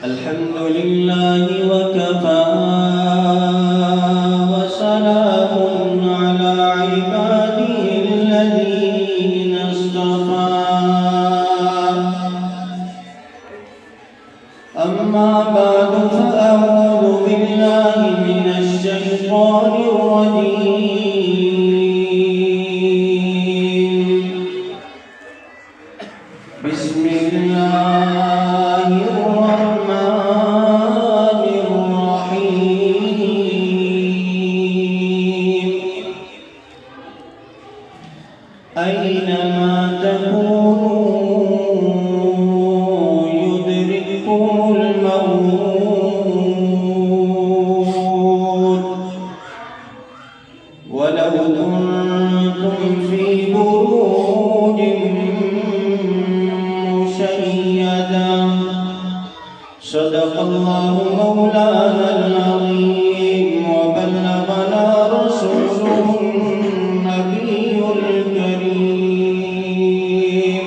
الحمد لله وكفى وسلام على عباده الذين اصطفى أما بعد فأعوذ بالله من الشيطان الرجيم بسم الله الرحمن الرحيم أينما تكونوا يدرككم الموت ولو كنتم في بروج مشيدة صدق الله مولانا العظيم وبلغنا رسوله النبي الكريم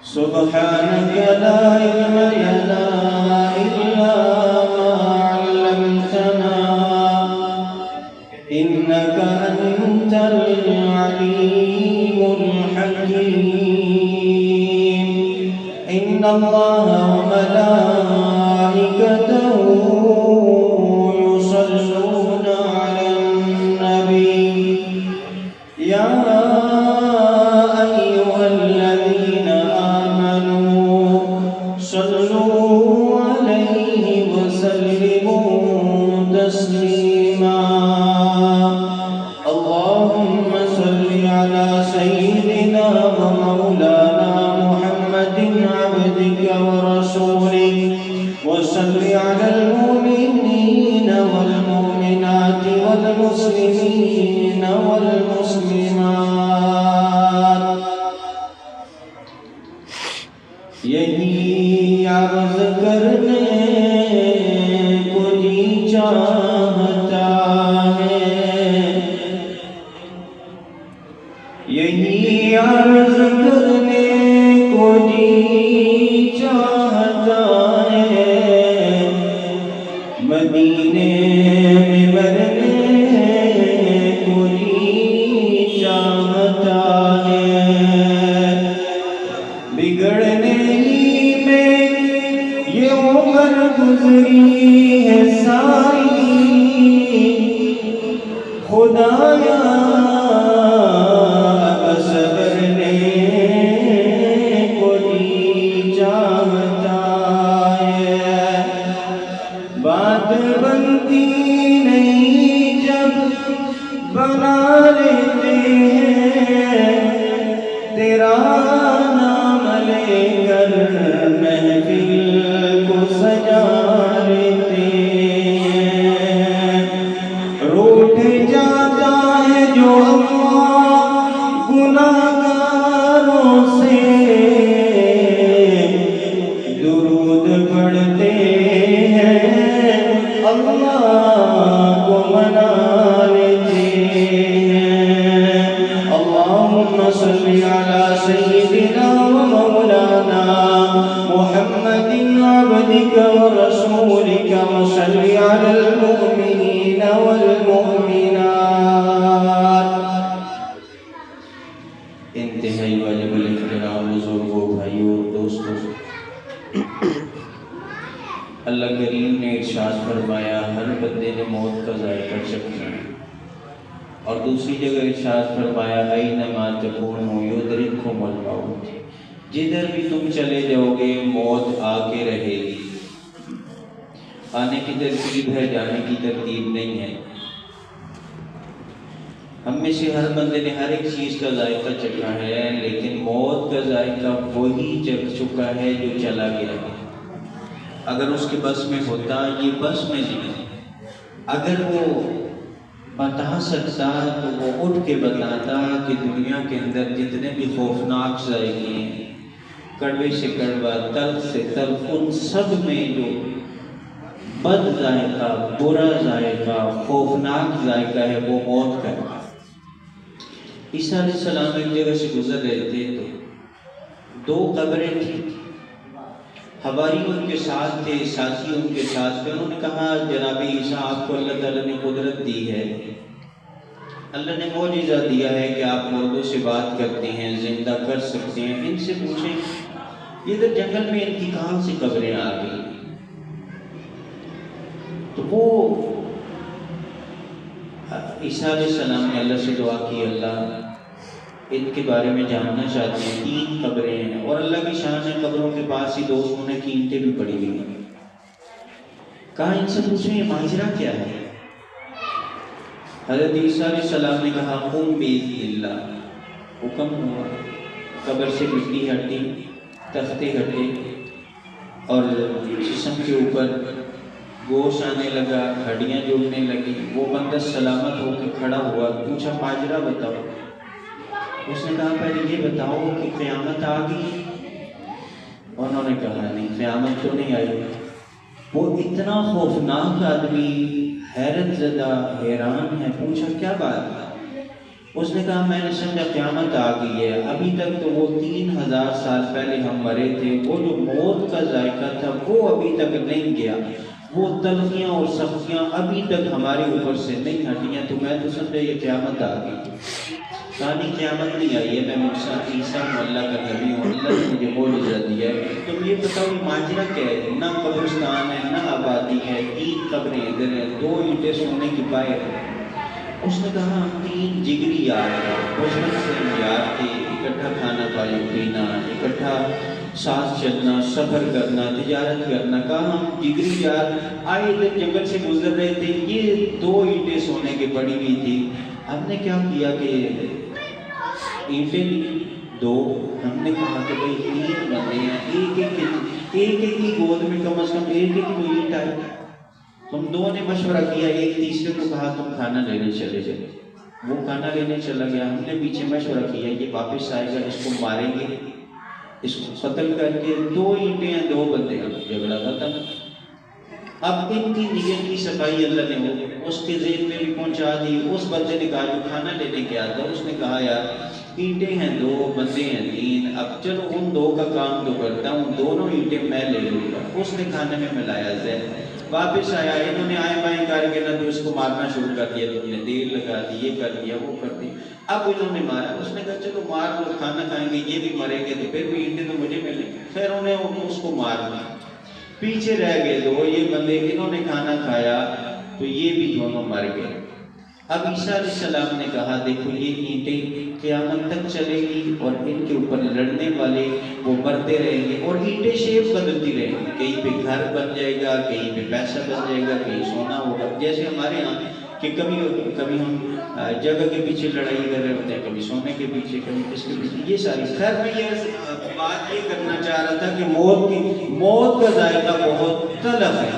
سبحانك لا علم لنا إلا ما علمتنا إنك أنت العليم الحكيم إن الله وملائكته يصلون على النبي يا أيها الذين آمنوا صلوا عليه وسلموا تسليما اللهم صل على سيدنا ومولانا محمد عبدك ورسولك وصل على المؤمنين والمؤمنات والمسلمين والمسلمات یہی عرض کرنے کو جی چاہتا ہے یہی عرض کرنے کو جی چاہتا ہے مدینے میں مرنے کو جی چاہتا ہے بگڑنے میں یہ عمر گزری ہے ساری خدایا سبرنے کو جی چاہتا ہے بات بنتی نہیں جب بنا لیتے ہیں تیرا نام لے کر محفل کو سجا لیتے ہیں روٹھ جاتا ہے جو گناہگاروں سے درود پڑھتے ہیں اللہ کو منا لیتے ہیں اللہم صلی علی سیدنا ومولانا محمد عبدک ورسولک وصلی علی المؤمنین والمؤمنات انتہائی واجب الاحترام بزرگوں بھائیوں اور دوستوں اللہ کریم نے ارشاد فرمایا ہر بندے نے موت کا ذائقہ چکھنا ہے اور دوسری جگہ ارشاد فرمایا اینما تکونوا یدرککم الموت جدھر بھی تم چلے جاؤ گے موت آ کے رہے گی آنے کی ترتیب ہے جانے کی ترتیب نہیں ہے ہم میں سے ہر بندے نے ہر ایک چیز کا ذائقہ چکھا ہے لیکن موت کا ذائقہ وہی چکھ چکا ہے جو چلا گیا ہے اگر اس کے بس میں ہوتا یہ بس میں نہیں اگر وہ بتا سکتا تو وہ اٹھ کے بتاتا کہ دنیا کے اندر جتنے بھی خوفناک ذائقے ہیں کڑوے سے کڑوا تلخ سے تلخ ان سب میں جو بد ذائقہ برا ذائقہ خوفناک ذائقہ ہے وہ موت کا ہے عیسیٰ علیہ السلام ایک جگہ سے گزر رہے تھے تو دو قبریں تھیں حواری ان کے ساتھ تھے، ساتھی ان کے ساتھ تھے. انہوں نے کہا جناب عیسیٰ آپ کو اللہ تعالیٰ نے قدرت دی ہے، اللہ نے معجزہ دیا ہے کہ آپ مردوں سے بات کرتے ہیں، زندہ کر سکتے ہیں. ان سے پوچھیں ادھر جنگل میں ان کی کہاں سے قبریں آ گئی؟ تو وہ عیسیٰ علیہ السلام نے اللہ سے دعا کی، اللہ ان کے بارے میں جاننا چاہتے ہیں. 3 قبریں ہیں اور اللہ کی شان ہے، قبروں کے پاس ہی 2 سونے کی اینٹیں بھی پڑی ہوئی ہیں. کہا ان سے پوچھیں یہ ماجرا کیا ہے؟ حضرت عیسیٰ علیہ السلام نے کہا قم بإذن اللہ. حکم ہوا، قبر سے مٹی ہٹی، تختے ہٹے اور جسم کے اوپر گوشت آنے لگا، ہڈیاں جڑنے لگی. وہ بندہ سلامت ہو کے کھڑا ہوا، پوچھا ماجرا بتاؤ. اس نے کہا پہلے یہ بتاؤ کہ قیامت آ گئی؟ انہوں نے کہا نہیں قیامت تو نہیں آئی. وہ اتنا خوفناک آدمی حیرت زدہ حیران ہے، پوچھا کیا بات ہے؟ اس نے کہا میں نے سمجھا قیامت آ گئی ہے، ابھی تک تو وہ 3000 سال پہلے ہم مرے تھے، وہ جو موت کا ذائقہ تھا وہ ابھی تک نہیں گیا، وہ تلخیاں اور سختیاں ابھی تک ہمارے اوپر سے نہیں ہٹیاں، تو میں تو سمجھا یہ قیامت آ گئی. کہانی قیامت نہیں آئی ہے، میں موسیٰ عیسیٰ اللہ کا نبی ہوں، اللہ نے مجھے معجزہ دیا ہے. تم یہ بتاؤ یہ ماجرا کیا ہے؟ نہ قبرستان ہے نہ آبادی ہے، 3 قبریں ادھر ہیں، 2 اینٹیں سونے کی پائے ہیں. اس نے کہا ہم 3 جگری یار ہیں، بچپن سے ہم یار تھے، اکٹھا کھانا پینا، اکٹھا ساتھ چلنا، سفر کرنا، تجارت کرنا. کہا ہم جگری یار آئے ادھر جنگل سے گزر رہے تھے، یہ 2 اینٹیں سونے کی پڑی ہوئی تھی. ہم نے کیا کیا کہ اینٹیں 2، ہم نے کہا کہ بھئی 3 بندے ہیں، ایک کی گود میں کم از کم ایک کوئی اینٹ آئے. تم 2 نے مشورہ کیا، ایک تیسرے کو کہا تم کھانا لینے چلے جائے. وہ کھانا لینے چلا گیا. ہم نے پیچھے مشورہ کیا یہ واپس آئے گا، اس کو ماریں گے، اس کو قتل کر کے 2 اینٹیں ہیں 2 بندے ہیں، جھگڑا ختم. اب ان کی نیت کی صفائی اللہ نے اس کے ذہن میں بھی پہنچا دی. اس بندے نے کہا جو کھانا لینے گیا تھا، اس نے کہا یار اینٹیں ہیں 2، بندے ہیں 3، اب چلو ان 2 کا کام تو کرتا ہوں، دونوں اینٹیں میں لے لوں گا. اس نے کھانے میں ملایا ذہن، واپس آیا، انہوں نے آئے بائیں کر کے نہ تو اس کو مارنا شروع کر دیا، تم نے تیل لگا دی، یہ کر دیا وہ کر دی. اب انہوں نے مارا. اس نے کہا چلو مار لو، کھانا کھائیں گے، یہ بھی مریں گے تو پھر بھی اینٹیں تو مجھے ملیں گے. خیر انہوں نے اس کو مار دیا. پیچھے رہ گئے 2 یہ بندے، انہوں نے کھانا کھایا تو یہ بھی دونوں مر گئے. اب عیسیٰ علیہ السلام نے کہا دیکھو یہ اینٹیں قیامت تک چلے گی اور ان کے اوپر لڑنے والے وہ مرتے رہیں گے اور اینٹیں شیپ بدلتی رہیں گی. کہیں پہ گھر بن جائے گا، کہیں پہ پیسہ بن جائے گا، کہیں سونا ہوگا. جیسے ہمارے ہاں کہ کبھی ہم جگہ کے پیچھے لڑائی کر رہے ہوتے ہیں، کبھی سونے کے پیچھے، کبھی کس کے پیچھے، یہ ساری. خیر میں یہ بات یہ کرنا چاہ رہا تھا کہ موت کا ذائقہ بہت تلخ ہے.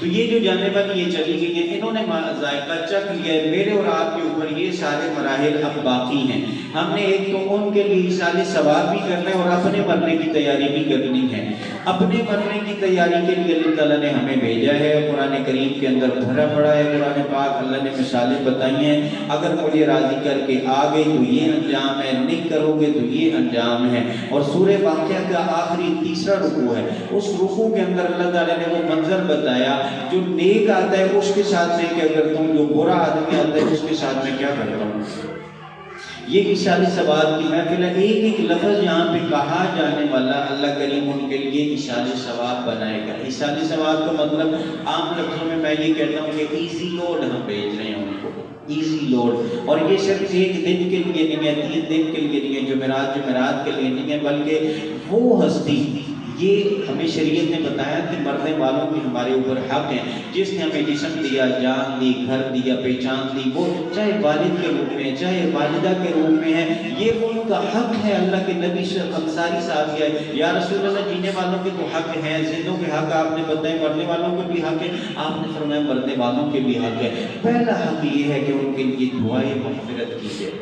تو یہ جو جانے والی یہ چلی گئی ہیں، انہوں نے ذائقہ چکھ لیا ہے. میرے اور آپ کے اوپر یہ سارے مراحل اب باقی ہیں. ہم نے ایک تو ان کے لیے ایصال ثواب بھی کرنا ہے اور اپنے مرنے کی تیاری بھی کرنی ہے. اپنے مرنے کی تیاری کے لیے اللہ تعالیٰ نے ہمیں بھیجا ہے. قرآن کریم کے اندر بھرا پڑا ہے. قرآن پاک اللہ نے مثالیں بتائی ہیں. اگر مجھے راضی کر کے آ گئی تو یہ انجام ہے، نہیں کرو گے تو یہ انجام ہے. اور سورہ واقعہ کا آخری 3 رکوع ہے. اس رکوع کے اندر اللہ تعالیٰ نے وہ منظر بتایا جو نیک آتا ہے اس کے ساتھ نہیں کہ اگر تم جو برا آدمی آتا ہے اس کے ساتھ میں کیا کرتا ہوں. یہ ایصال ثواب کی محفل ہے. ایک لفظ یہاں پہ کہا جانے والا اللہ کریم ان کے لیے ایصال ثواب بنائے گا. ایصال ثواب کا مطلب عام لفظوں میں یہ کہتا ہوں کہ ایزی لوڈ ہم بھیج رہے ہیں ان کو، ایزی لوڈ. اور یہ صرف 1 دن کے لیے نہیں ہے، 3 دن کے لیے نہیں ہے، جمعرات کے لیے نہیں ہے، بلکہ وہ ہستی یہ ہمیں شریعت نے بتایا کہ مرنے والوں کی ہمارے اوپر حق ہے. جس نے ہمیں جسم دیا، جان دی، گھر دیا، پہچان دی، وہ چاہے والد کے روپ میں چاہے والدہ کے روپ میں ہے، یہ ان کا حق ہے. اللہ کے نبی انصاری صاحب کیا ہے یا رسول اللہ جینے والوں کے تو حق ہیں، زندوں کے حق آپ نے بتائے، مرنے والوں کے بھی حق ہے. آپ نے فرمایا مرنے والوں کے بھی حق ہے. پہلا حق یہ ہے کہ ان کے لیے دعائیں مغفرت کی جائے.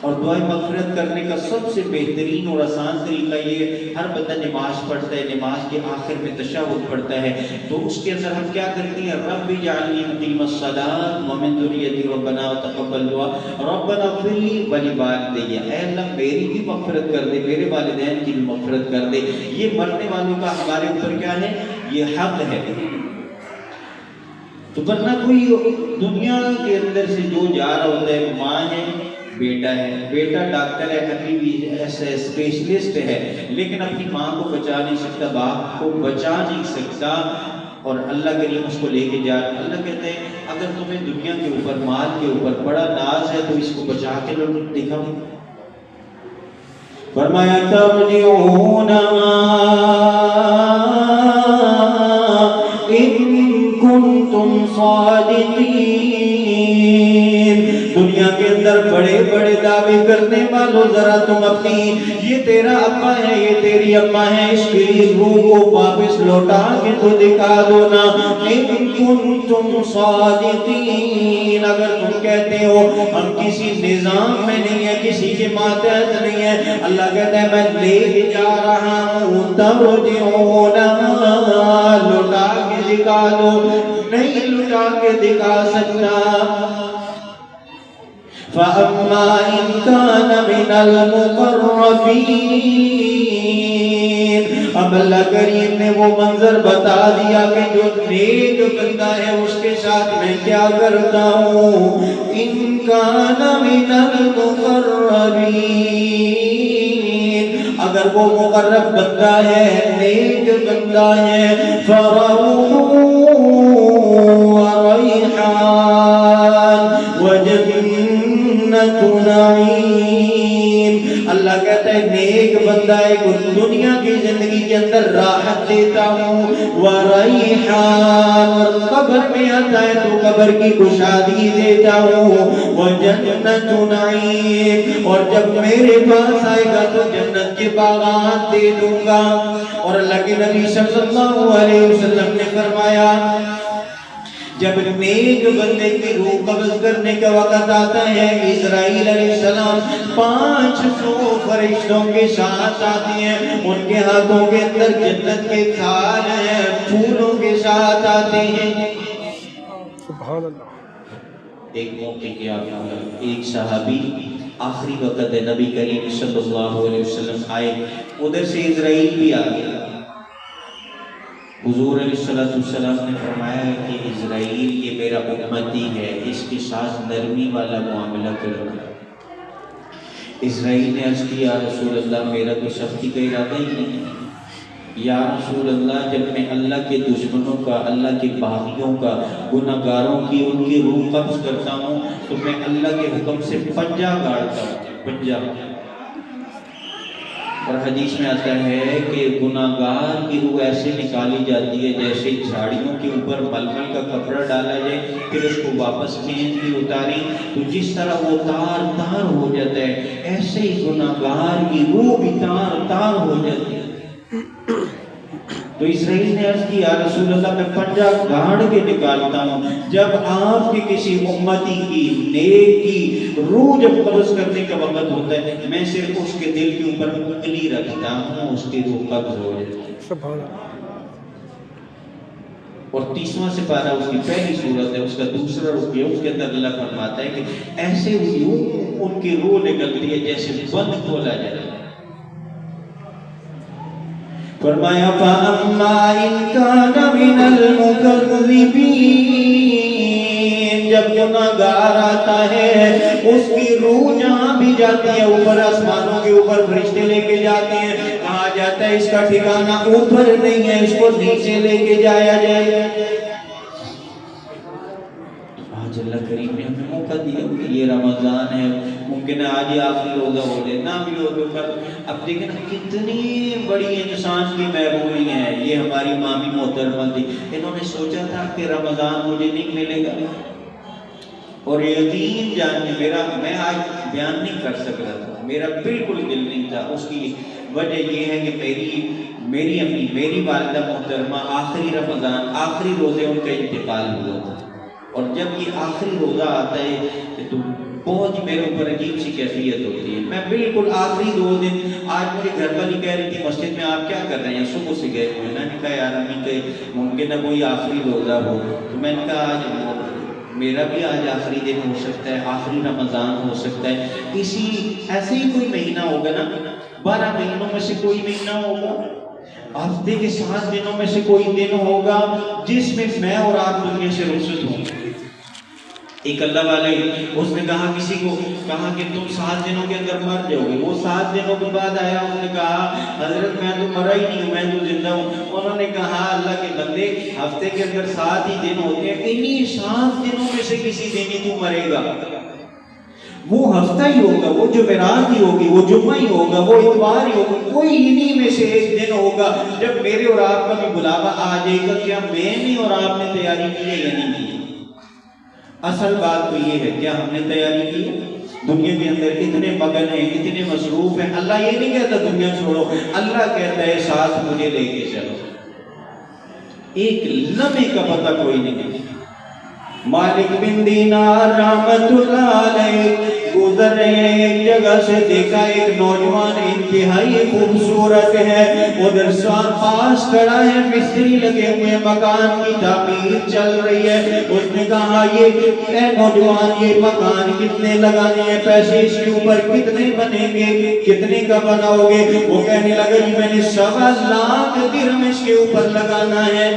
اور دعائیں مغفرت کرنے کا سب سے بہترین اور آسان طریقہ یہ ہے، ہر بندہ نماز پڑھتا ہے، نماز کے آخر میں تشہد پڑھتا ہے، تو اس کے اندر ہم کیا کرتے ہیں؟ رب اجعلنی مقیم الصلاۃ ومن ذریتی ربنا وتقبل دعا ربنا اغفر لی ولوالدی، اے اللہ میری بھی مغفرت کر دے، میرے والدین کی بھی مغفرت کر دے۔ یہ مرنے والوں کا ہمارے اوپر کیا ہے؟ یہ حق ہے۔ تو ورنہ کوئی دنیا کے اندر سے جو جا رہا ہوتا ہے، ماں ہے، بیٹا ہے، بیٹا ڈاکٹر ہے، حکیم اسپیشلسٹ ہے، لیکن اپنی ماں کو بچا نہیں سکتا، باپ کو بچا نہیں سکتا، اور اللہ کریم اس کو لے کے جا رہا۔ اللہ کہتے ہیں اگر تمہیں دنیا کے اوپر، مال کے اوپر بڑا ناز ہے تو اس کو بچا کے لوگ دکھاؤ۔ فرمایا ترجعونہا ان کنتم صادقین، دنیا کے اندر بڑے بڑے دعوے کرنے والوں، ذرا تم اپنی، یہ تیرا ابا ہے، یہ تیری ابا ہے، اس کی روح کو واپس لوٹا کے تو دکھا دو نا۔ ان کنتم صادقین، اگر تم کہتے ہو ہم کسی نظام میں نہیں ہے، کسی کے ماتحت نہیں ہے، اللہ کہتا ہے میں لے کے جا رہا ہوں، ترجعونہا، لوٹا کے دکھا دو، نہیں لوٹا کے دکھا سکتا۔ فَأَمَّا إِن كَانَ مِنَ الْمُقَرَّبِينَ، اب اللہ کریم نے وہ منظر بتا دیا کہ جو نیک بندہ ہے اس کے ساتھ میں کیا کرتا ہوں۔ إِن كَانَ مِنَ الْمُقَرَّبِينَ، اگر وہ مقرب بندہ ہے، نیک بندہ ہے، فَرَوْحٌ وَرَيْحَانٌ وَجَنَّتُ نَعِيمٍ، اللہ کہتا ہے نیک بندہ ہے کو دنیا کی زندگی کے اندر راحت دیتا ہوں، وَرَيْحَانٌ، اور قبر میں آتا ہے تو قبر کی کشادگی دیتا ہوں، وَجَنَّتُ نَعِيمٍ، اور جب میرے پاس آئے گا تو جنت کے باغات دے دوں گا۔ اور اللہ کے نبی صلی اللہ علیہ وسلم نے فرمایا جب نیک بندے کی روح قبض کرنے کا وقت آتا ہے، اسرائیل علیہ السلام 500 فرشتوں کے ساتھ آتے ہیں، ان کے ہاتھوں کے اندر جنت کے تھال ہیں، پھولوں کے ساتھ آتے ہیں۔ سبحان اللہ۔ ایک موقع کیا ایک صحابی، آخری وقت ہے، نبی کریم صلی اللہ علیہ وسلم آئے، ادھر سے اسرائیل بھی آ گیا۔ حضور علیہ السلام نے فرمایا کہ اسرائیل یہ میرا امتی ہے، اس کے ساتھ نرمی والا معاملہ کرنا۔ اسرائیل نے عرض کیا یا رسول اللہ میرا تو سختی کا ارادہ ہی نہیں، یا رسول اللہ جب میں اللہ کے دشمنوں کا، اللہ کے باغیوں کا، گناہگاروں کی ان کی روح قبض کرتا ہوں تو میں اللہ کے حکم سے پنجہ گاڑتا ہوں، پنجہ۔ اور حدیث میں آتا ہے کہ گناہگار کی روح ایسے نکالی جاتی ہے جیسے جھاڑیوں کے اوپر ململ کا کپڑا ڈالا جائے، پھر اس کو واپس کھینچ کے اتاری تو جس طرح وہ تار تار ہو جاتا ہے، ایسے ہی گناہگار کی روح بھی تار تار ہو جاتی ہے۔ تو اسرائیل نے عرض کی یا رسول اللہ میں پنجہ گاڑ کے نکالتا ہوں، جب آپ کے کسی امتی کی نیک کی روح جب قبض کرنے کا وقت ہوتا ہے، میں صرف اس کے دل کے اوپر انگلی رکھتا ہوں، اس کی روح قبض ہو جاتی ہے۔ اور 30واں سپارہ اس کی پہلی صورت ہے، اس کا دوسرا رکیہ، اس کے اندر اللہ فرماتا ہے کہ ایسے یوں ان کی روح نکلتی ہے جیسے بند کھولا جائے۔ فرمایا فَأَمَّا إِن كَانَ مِنَ الْمُكَذِّبِينَ، جب گناہگار آتا ہے اس کی روح جہاں بھی جاتی ہے، اوپر آسمانوں کے اوپر فرشتے لے کے جاتے ہیں، کہا جاتا ہے اس کا ٹھکانہ اوپر نہیں ہے، اس کو نیچے لے کے جایا جائے۔ آج اللہ کریم نے ہمیں موقع دیا کہ یہ رمضان ہے، ممکن ہے آج ہی آخری روزہ ہو جائے، نہ بھی ہو تو کل۔ اب دیکھیں کتنی بڑی انسان کی محرومی ہے۔ یہ ہماری مامی محترمہ تھی، انہوں نے سوچا تھا کہ رمضان مجھے نہیں ملے گا، اور یقین جانیں میں آج بیان نہیں کر سک رہا تھا، میرا بالکل دل نہیں تھا۔ اس کی وجہ یہ ہے کہ میری امی، میری والدہ محترمہ آخری رمضان، آخری روزے ان کا انتقال ہوا تھا، اور جب یہ آخری روزہ آتا ہے تو بہت ہی میرے اوپر عجیب سی کیفیت ہوتی ہے. میں بالکل آخری 2 دن، آج مجھے گھر والی کہہ رہی تھی مسجد میں آپ کیا کر رہے ہیں، صبح سے گئے ہوئے. میں نے کہا یار امی کہ ممکن ہے کوئی آخری روزہ ہو، تو میں نے کہا آج میرا بھی آج آخری دن ہو سکتا ہے، آخری رمضان ہو سکتا ہے. ایسے ہی کوئی مہینہ ہوگا نا، 12 مہینوں میں سے کوئی مہینہ ہوگا، ہفتے کے 7 دنوں میں سے کوئی دن ہوگا جس میں میں اور آپ دنیا سے رخصت ہوں. ایک اللہ والے اس نے کہا کسی کو کہا کہ تم 7 دنوں کے اندر مر جاؤ گے. وہ 7 دنوں کے بعد آیا، اس نے کہا حضرت میں تو مرا ہی نہیں ہوں، میں تو زندہ ہوں. انہوں نے کہا اللہ کے بندے ہفتے کے اندر 7 ہی دن ہوتے ہیں، انہی 7 دنوں میں سے کسی دن ہی تو مرے گا. وہ ہفتہ ہی ہوگا، وہ جمعرات ہی ہوگی، وہ جمعہ ہی ہوگا، وہ اتوار ہی ہوگا، کوئی انہی میں سے ایک دن ہوگا جب میرے اور آپ کا بھی بلاوا آ جائے گا. کیا میں نے اور آپ نے تیاری کی ہے یا نہیں کی؟ اصل بات تو یہ ہے کیا ہم نے تیاری کی؟ دنیا کے اندر اتنے مگن ہیں، اتنے مصروف ہیں. اللہ یہ نہیں کہتا دنیا چھوڑو، اللہ کہتا ہے ساتھ مجھے لے کے چلو. ایک لمحے کا پتہ کوئی نہیں. مالک بن دینار رحمت اللہ علیہ گزر رہے ہیں ایک جگہ سے، دیکھا ایک نوجوان انتہائی خوبصورت ہے، ادھر پاس کھڑا ہے، مستری لگے ہوئے، مکان کی تعمیر چل رہی ہے. اس نے کہا یہ اے نوجوان یہ مکان کتنے لگانے ہیں، پیسے اس کے اوپر کتنے بنیں گے، کتنے کا بناؤ گے؟ وہ کہنے لگا جی میں نے 1.25 لاکھ درہم اس کے اوپر لگانا ہے.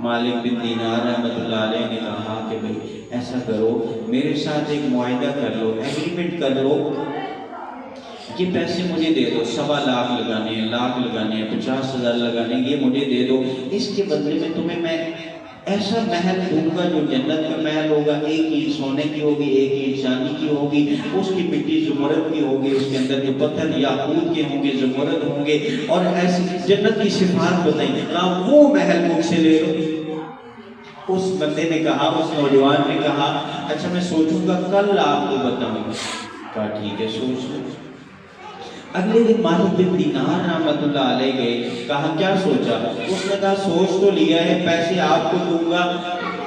مالک بن دینار رحمت اللہ علیہ نے کہا کہ بھئی ایسا کرو میرے ساتھ ایک معاہدہ کر لو، ایگریمنٹ کر لو، یہ پیسے مجھے دے دو، 1.25 لاکھ لگانے ہیں، لاکھ لگانے ہیں، 50,000 لگانے ہیں، یہ مجھے دے دو. اس کے بدلے میں تمہیں میں ایسا محل دوں گا جو جنت کا محل ہوگا، ایک اینٹ سونے کی ہوگی، ایک اینٹ چاندی کی ہوگی، اس کی مٹی زمرد کی ہوگی، اس کے اندر جو پتھر یاقوت کے ہوں گے، زمرد ہوں گے، اور ایسی جنت کی صفات بتائیں. وہ محل مجھ سے لے لو. اس بندے نے کہا، اس نوجوان نے کہا اچھا میں سوچوں گا، کل آپ کو بتاؤں گا. کہا ٹھیک ہے سوچ لو. اگلے دن مالک بن دینار رحمت اللہ علیہ گئے. کہا کیا سوچا؟ اس نے کہا سوچ تو لیا ہے، پیسے آپ کو دوں گا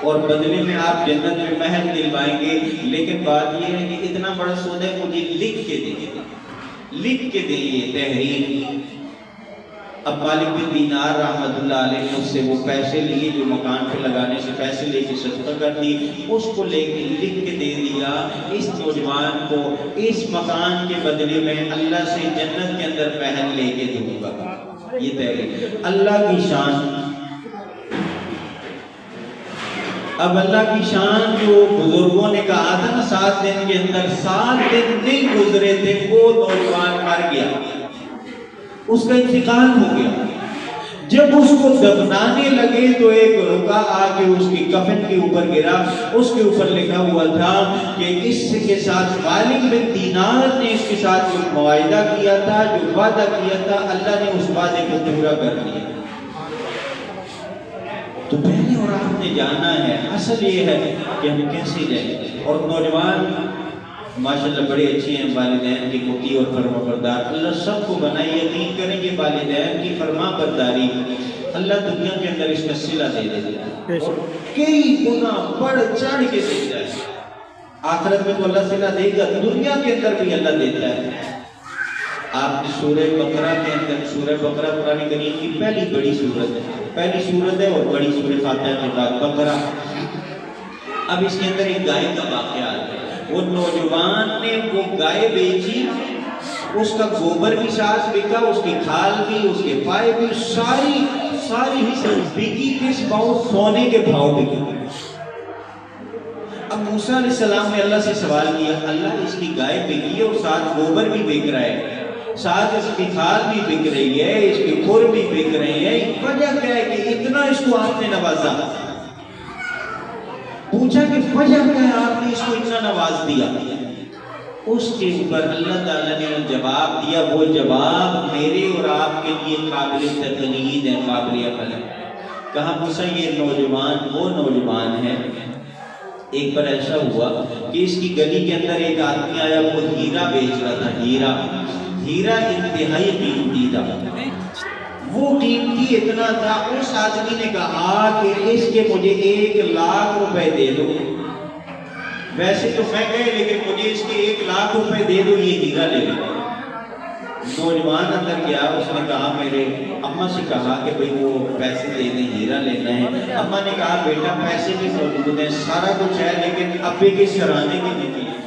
اور بدلے میں آپ جنت میں محل دلوائیں گے، لیکن بات یہ ہے کہ اتنا بڑا سودا ہے مجھے لکھ کے دیں یہ تحریر. اب مالک بن دینار رحمت اللہ علیہ نے اس سے وہ پیسے لیے جو مکان پہ لگانے سے پیسے لے کے صدقہ کر دی، اس کو لے کے لکھ کے دے دیا اس نوجوان کو اس مکان کے بدلے میں اللہ سے جنت کے اندر محل لے کے دوں گا. یہ تحریر اللہ کی شان. اب اللہ کی شان جو بزرگوں نے کہا تھا نا 7 دن کے اندر، 7 دن نہیں گزرے تھے وہ نوجوان مر گیا، اس کا انتقال ہو گیا. جب اس کو دفنانے لگے تو ایک رکا آ کے اس کی کفن کے اوپر گرا، اس کے اوپر لکھا ہوا تھا کہ اس کے ساتھ مالک بن دینار نے اس کے ساتھ جو معاہدہ کیا تھا، جو وعدہ کیا تھا، اللہ نے اس وعدے کو پورا کر دیا. تو پہلے اور آپ نے جانا ہے اصل یہ ہے کہ ہم کیسے جائیں. اور نوجوان ماشاءاللہ بڑے اچھے ہیں، والدین کی مطیع اور فرما بردار. اللہ سب کو بنائے، یقین کریں کہ والدین کی فرما برداری اللہ دنیا کے اندر اس کا صلہ دے دیتا ہے، کئی گنا بڑھ چڑھ کے دیتا ہے. آخرت میں تو اللہ صلہ دے گا، دنیا کے اندر بھی اللہ دیتا ہے. آپ نے سورہ بقرہ کے اندر، سورہ بقرہ قرآن کریم کی پہلی بڑی سورت ہے اور بڑی سورہ فاتحہ کے بعد بقرہ. اب اس کے اندر ایک گائے کا واقعہ آتا ہے. وہ نوجوان نے وہ گائے بیچی، اس کا گوبر بھی ساتھ بکا، اس کی کھال بھی، اس کے پائے بھی، ساری حصہ بکی. کس بھاؤ؟ سونے کے بھاؤ بکی. اب موسیٰ علیہ السلام نے اللہ سے سوال کیا، اللہ اس کی گائے بکی ہے اور ساتھ گوبر بھی بک رہا ہے، ساتھ اس کی کھال بھی بک رہی ہے، اس کے کھر بھی بک رہے ہیں، وجہ کیا ہے کہ اتنا اس کو آپ نے نوازا؟ پوچھا کہ وجہ کیا ہے آپ نے اس کو اتنا نواز دیا؟ اس کے اوپر اللہ تعالیٰ نے جواب دیا، وہ جواب میرے اور آپ کے لیے قابل تقلید ہے، قابل عمل ہے. کہا موسیٰ یہ نوجوان وہ نوجوان ہے. ایک بار ایسا ہوا کہ اس کی گلی کے اندر ایک آدمی آیا، وہ ہیرا بیچ رہا تھا. ہیرا انتہائی قیمتی تھا، وہ قیمتی اتنا تھا. اس آدمی نے کہا کہ اس کے مجھے 1 لاکھ روپے دے دو. ویسے تو میں گئے لیکن مجھے اس کے 1 لاکھ روپے دے دو، یہ ہیرا لے لیں۔ نوجوان اندر گیا، اس نے کہا میرے اماں سے کہا کہ بھئی وہ پیسے دے دیں، ہیرا لینا ہے۔ اماں نے کہا بیٹا پیسے بھی موجود ہیں، سارا کچھ ہے، لیکن ابے کے سرانے کے نیچے ہیں۔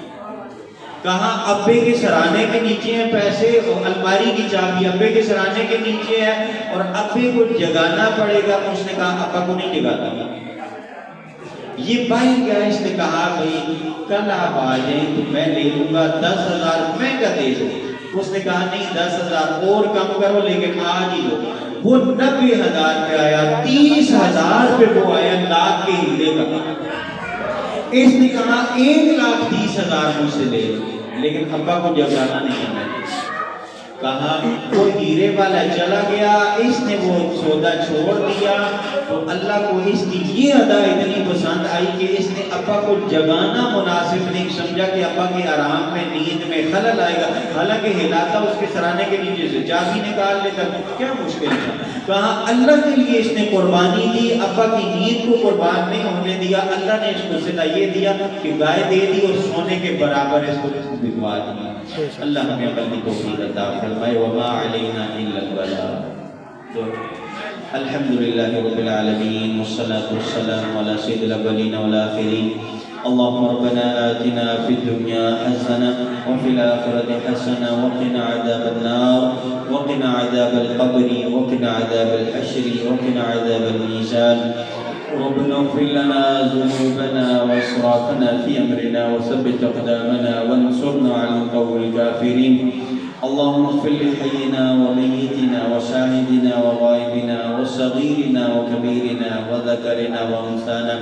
کہا ابے کے سرانے کے نیچے ہیں پیسے، الماری کی چابی ابے کے سرانے کے نیچے ہے اور ابے کو جگانا پڑے گا۔ اس نے کہا ابا کو نہیں جگاتا۔ یہ بھائی گیا، اس نے کہا بھئی کل آپ آ جائیں تو میں لے لوں گا 10,000 میں کا دے دوں۔ اس نے کہا نہیں 10,000 اور کم کرو لیکن آج ہی دو۔ وہ 90,000 پہ آیا، 30,000 پہ وہ آیا لاکھ کے ہیرے کا۔ اس نے کہا 1,30,000 مجھ سے لے، لیکن ابا کو جگانا نہیں ہے۔ میں نے کہا وہ ہیرے والا چلا گیا، اس نے وہ سودا چھوڑ دیا، تو اللہ کو اس کی یہ ادا اتنی پسند آئی کہ اس نے ابا کو جگانا مناسب نہیں سمجھا کہ ابا کے آرام میں نیند میں خلل آئے گا، حالانکہ ہلاتا اس کے سرانے کے نیچے سے، چابی نکال لیتا، کیا مشکل تھا۔ کہا اللہ کے لیے اس نے قربانی دی، ابا کی نیند کو قربان نہیں ہونے دیا۔ اللہ نے اس کو صدا یہ دیا کہ گائے دے دی اور سونے کے برابر اس کو بکوا دیا۔ اللہ ہمیں عمل کی توفیق عطا فرمائے، وما علینا الا البلاغ۔ تو الحمدللہ رب العالمین والصلاة والسلام علی سید الاولین والآخرین۔ اللهم ربنا آتنا في الدنيا حسنة وفي الآخرة حسنة وقنا عذاب النار وقنا عذاب القبر وقنا عذاب الحشر وقنا عذاب الميزان۔ ربنا اغفر لنا ذنوبنا واسرافنا في أمرنا وثبت أقدامنا وانصرنا على القوم الكافرين۔ اللهم اغفر لحينا وميتنا وشاهدنا وغائبنا وصغيرنا وكبيرنا وذكرنا وأنثانا،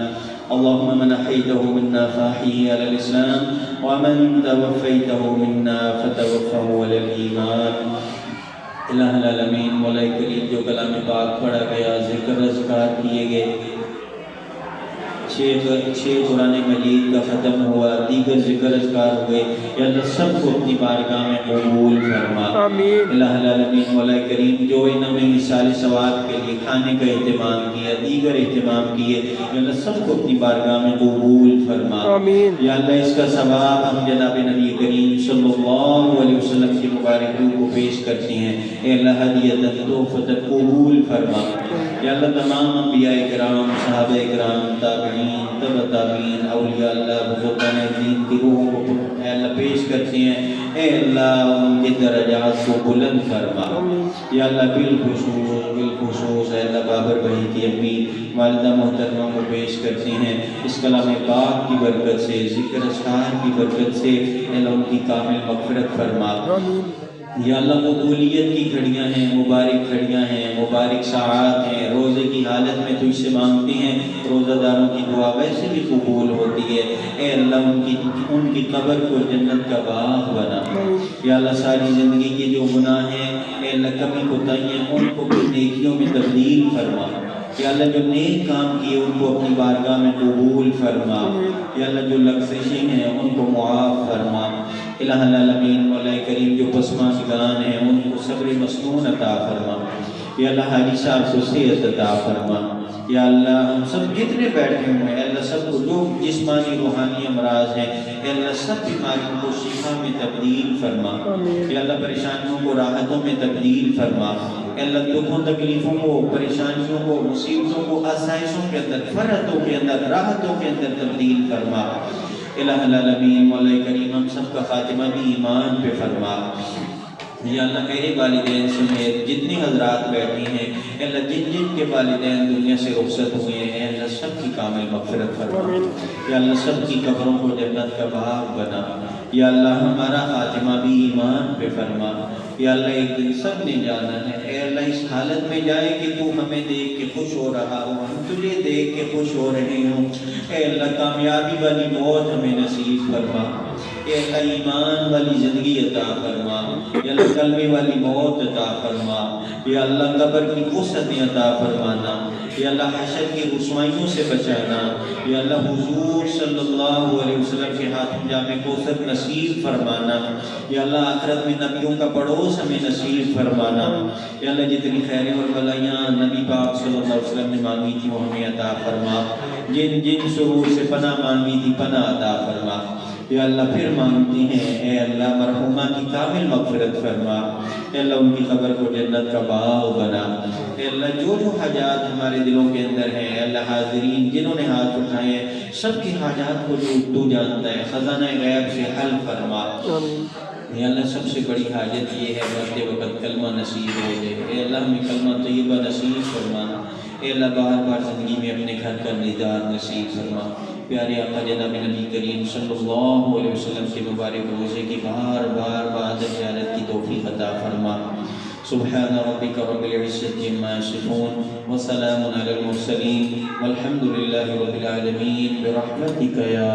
اللهم من أحييته منا فأحيه على الإسلام ومن توفيته منا فتوفه على الإيمان۔ الہ العالمین، مولا کریم جو کلام پاک پڑھا گیا، ذکر اذکار کیے گئے، 6 قرآن مجید کا ختم ہوا، دیگر ذکر اذکار ہوئے، یا اللہ سب کو اپنی بارگاہ میں قبول فرما۔ الہ العالمین، مولا کریم جو انہوں نے مثال ثواب کے لیے کھانے کا اہتمام کیا، دیگر اہتمام کیے، یا اللہ سب کو اپنی بارگاہ میں قبول فرما۔ یا اللہ اس کا ثواب ہم جناب نبی کریم صلی اللہ علیہ وسلم کی مبارک روح کو پیش کرتے ہیں، اے اللہ ہدیۃ تحفۃ قبول فرما۔ یا اللہ تمام انبیاء کرام، صحابہ کرام، تابعین، تبع تابعین، اولیاء اللہ، بزرگان دین کی روحوں کو اے اللہ پیش کرتے ہیں، اے اللہ ان کے درجات کو بلند فرما۔ یا اللہ بالخصوص اے اللہ بابر بھائی کی امی والدہ محترمہ کو پیش کرتے ہیں، اس کلام پاک کی برکت سے، ذکر اذکار کی برکت سے اے اللہ ان کی کامل مغفرت فرما۔ یا اللہ قبولیت کی گھڑیاں ہیں، مبارک گھڑیاں ہیں، مبارک ساعات ہیں، روزے کی حالت میں تجھ سے مانگتے ہیں، روزہ داروں کی دعا ویسے بھی قبول ہوتی ہے، اے اللہ ان کی قبر کو جنت کا باغ بنا۔ یا اللہ ساری زندگی کے جو گناہ ہیں، اے اللہ کمی کوتاہیاں ان کو بھی نیکیوں میں تبدیل فرما۔ یا اللہ جو نیک کام کیے ان کو اپنی بارگاہ میں قبول فرما۔ یا اللہ جو لغزشیں ہیں ان کو معاف فرما۔ الہ العالمین، مولا کریم جو پسماندگان ہیں ان کو صبر مسنون عطا فرما۔ یا اللہ حاجی صاحب کو صحت عطا فرما۔ یا اللہ ہم سب جتنے بیٹھے ہوئے ہیں، اللہ سب کو جو جسمانی روحانی امراض ہیں، اے اللہ سب بیماریوں کو شفا میں تبدیل فرما۔ یا اللہ پریشانیوں کو راحتوں میں تبدیل فرما۔ اے اللہ دکھوں تکلیفوں کو، پریشانیوں کو، مصیبتوں کو آسائشوں کے اندر، فرحتوں کے اندر، راحتوں کے اندر تبدیل فرما۔ الہ العالمین، مولا کریم ہم سب کا خاتمہ بھی ایمان پہ فرما۔ یا اللہ میرے والدین سمیت جتنی حضرات بیٹھی ہیں، اے اللہ جن جن کے والدین دنیا سے رخصت ہوئے ہیں، اے اللہ سب کی کامل مغفرت فرما۔ یا اللہ سب کی قبروں کو جنت کا باغ بنا۔ یا اللہ ہمارا خاتمہ بھی ایمان پہ فرما۔ یا اللہ ایک دن سب نے جانا ہے، اے اللہ اس حالت میں جائے کہ تو ہمیں دیکھ کے خوش ہو رہا ہو، ہم تجھے دیکھ کے خوش ہو رہے ہوں، اے اللہ کامیابی والی موت ہمیں نصیب فرما۔ اے اللہ ایمان والی زندگی عطا فرما، یا اللہ کلمے والی موت عطا فرما، یا اللہ قبر کی وسعتیں عطا فرمانا، یا اللہ حشر کی رسوائیوں سے بچانا، یا اللہ حضور صلی اللہ علیہ وسلم کے ہاتھ جام کوثر نصیب فرمانا، یا اللہ آخرت میں نبیوں کا پڑوس ہمیں نصیب فرمانا، یا اللہ جتنی خیریں اور بھلائیاں نبی پاک صلی اللہ علیہ وسلم نے مانگی تھی وہ ہمیں عطا فرما، جن جن شرور سے پناہ مانگی تھی پناہ عطا فرما، یا اللہ پھر مانگتے ہیں اے اللہ مرحومہ کی کامل مغفرت فرما، اے اللہ ان کی قبر کو جنت کا باغ بنا، اے اللہ جو جو حاجات ہمارے دلوں کے اندر ہیں، اے اللہ حاضرین جنہوں نے ہاتھ اٹھائے ہیں سب کی حاجات کو جو تو جانتا ہے، خزانہ غیب سے حل فرما، اے اللہ سب سے بڑی حاجت یہ ہے مرتے وقت کلمہ نصیب ہو جائے، اے اللہ ہمیں کلمہ طیبہ نصیب فرما، اے اللہ بار بار زندگی میں اپنے گھر کا دیدار نصیب فرما، پیارے آقا جناب نبی کریم صلی اللہ علیہ وسلم کے مبارک روزے کی بار بار بہادر زیارت کی توفیق عطا فرما، سبحان ربک رب العزة عما یصفون وسلام علی المرسلین والحمد للہ رب العالمین برحمتک یا